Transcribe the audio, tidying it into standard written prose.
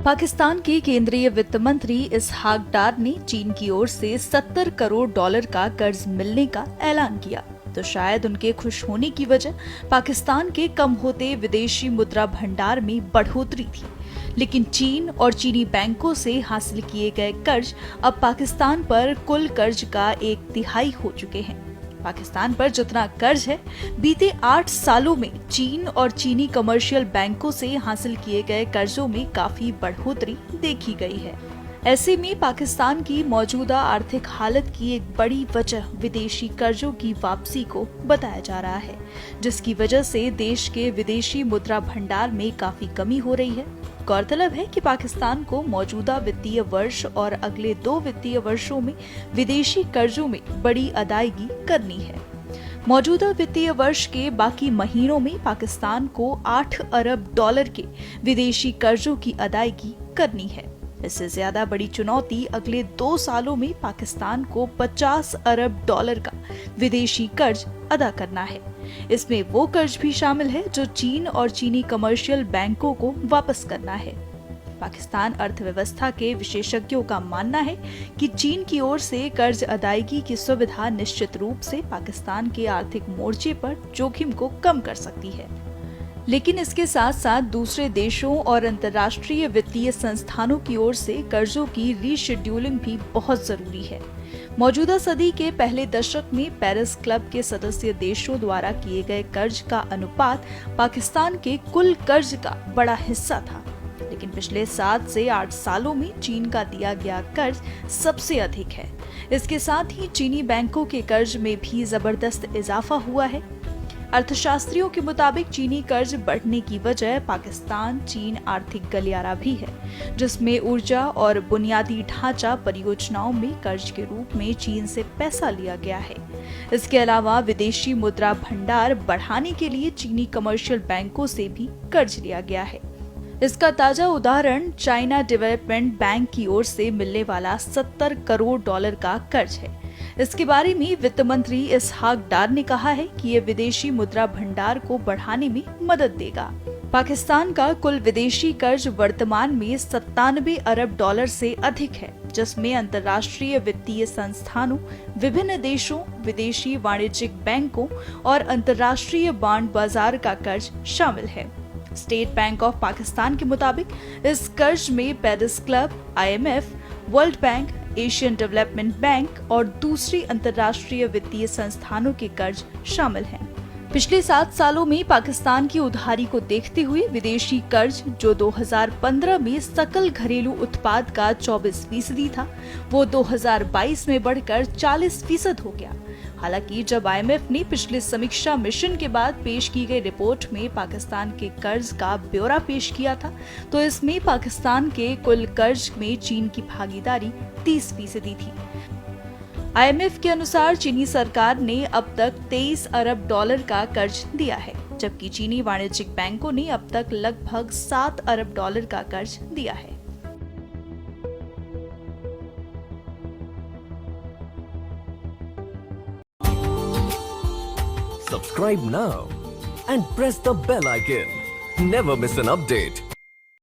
पाकिस्तान के केंद्रीय वित्त मंत्री इसहाक डार ने चीन की ओर से $70 करोड़ का कर्ज मिलने का ऐलान किया। तो शायद उनके खुश होने की वजह पाकिस्तान के कम होते विदेशी मुद्रा भंडार में बढ़ोतरी थी। लेकिन चीन और चीनी बैंकों से हासिल किए गए कर्ज अब पाकिस्तान पर कुल कर्ज का 1/3 हो चुके हैं। पाकिस्तान पर जितना कर्ज है, बीते 8 सालों में चीन और चीनी कमर्शियल बैंकों से हासिल किए गए कर्जों में काफी बढ़ोतरी देखी गई है। ऐसे में पाकिस्तान की मौजूदा आर्थिक हालत की एक बड़ी वजह विदेशी कर्जों की वापसी को बताया जा रहा है, जिसकी वजह से देश के विदेशी मुद्रा भंडार में काफी कमी हो रही है। गौरतलब है कि पाकिस्तान को मौजूदा वित्तीय वर्ष और अगले 2 वित्तीय वर्षों में विदेशी कर्जों में बड़ी अदायगी करनी है। मौजूदा वित्तीय वर्ष के बाकी महीनों में पाकिस्तान को $8 अरब के विदेशी कर्जों की अदायगी करनी है। इससे ज्यादा बड़ी चुनौती अगले 2 सालों में पाकिस्तान को $50 अरब का विदेशी कर्ज अदा करना है। इसमें वो कर्ज भी शामिल है जो चीन और चीनी कमर्शियल बैंकों को वापस करना है। पाकिस्तान अर्थव्यवस्था के विशेषज्ञों का मानना है कि चीन की ओर से कर्ज अदायगी की सुविधा निश्चित रूप से पाकिस्तान के आर्थिक मोर्चे पर जोखिम को कम कर सकती है। लेकिन इसके साथ साथ दूसरे देशों और अंतर्राष्ट्रीय वित्तीय संस्थानों की ओर से कर्जों की रीशेड्यूलिंग भी बहुत जरूरी है। मौजूदा सदी के पहले दशक में पेरिस क्लब के सदस्य देशों द्वारा किए गए कर्ज का अनुपात पाकिस्तान के कुल कर्ज का बड़ा हिस्सा था। लेकिन पिछले 7 से 8 सालों में चीन का दिया गया कर्ज सबसे अधिक है। इसके साथ ही चीनी बैंकों के कर्ज में भी जबरदस्त इजाफा हुआ है। अर्थशास्त्रियों के मुताबिक चीनी कर्ज बढ़ने की वजह पाकिस्तान चीन आर्थिक गलियारा भी है, जिसमें ऊर्जा और बुनियादी ढांचा परियोजनाओं में कर्ज के रूप में चीन से पैसा लिया गया है। इसके अलावा विदेशी मुद्रा भंडार बढ़ाने के लिए चीनी कमर्शियल बैंकों से भी कर्ज लिया गया है। इसका ताजा उदाहरण चाइना डेवलपमेंट बैंक की ओर से मिलने वाला $70 करोड़ का कर्ज है। इसके बारे में वित्त मंत्री इसहाक डार ने कहा है कि ये विदेशी मुद्रा भंडार को बढ़ाने में मदद देगा। पाकिस्तान का कुल विदेशी कर्ज वर्तमान में $97 अरब से अधिक है, जिसमें अंतर्राष्ट्रीय वित्तीय संस्थानों, विभिन्न देशों, विदेशी वाणिज्यिक बैंकों और अंतर्राष्ट्रीय बांड बाजार का कर्ज शामिल है। स्टेट बैंक ऑफ पाकिस्तान के मुताबिक इस कर्ज में Paris club, IMF, world bank, Asian development bank और दूसरी अंतर्राष्ट्रीय वित्तीय संस्थानों के कर्ज शामिल हैं। पिछले 7 सालों में पाकिस्तान की उधारी को देखते हुए विदेशी कर्ज, जो 2015 में सकल घरेलू उत्पाद का 24% था, वो 2022 में बढ़कर 40% हो गया। हालांकि जब IMF ने पिछले समीक्षा मिशन के बाद पेश की गई रिपोर्ट में पाकिस्तान के कर्ज का ब्यौरा पेश किया था, तो इसमें पाकिस्तान के कुल कर्ज में चीन की भागीदारी 30% थी। IMF के अनुसार चीनी सरकार ने अब तक $23 अरब का कर्ज दिया है, जबकि चीनी वाणिज्यिक बैंकों ने अब तक लगभग $7 अरब का कर्ज दिया है। Subscribe now and press the bell icon. Never miss an update.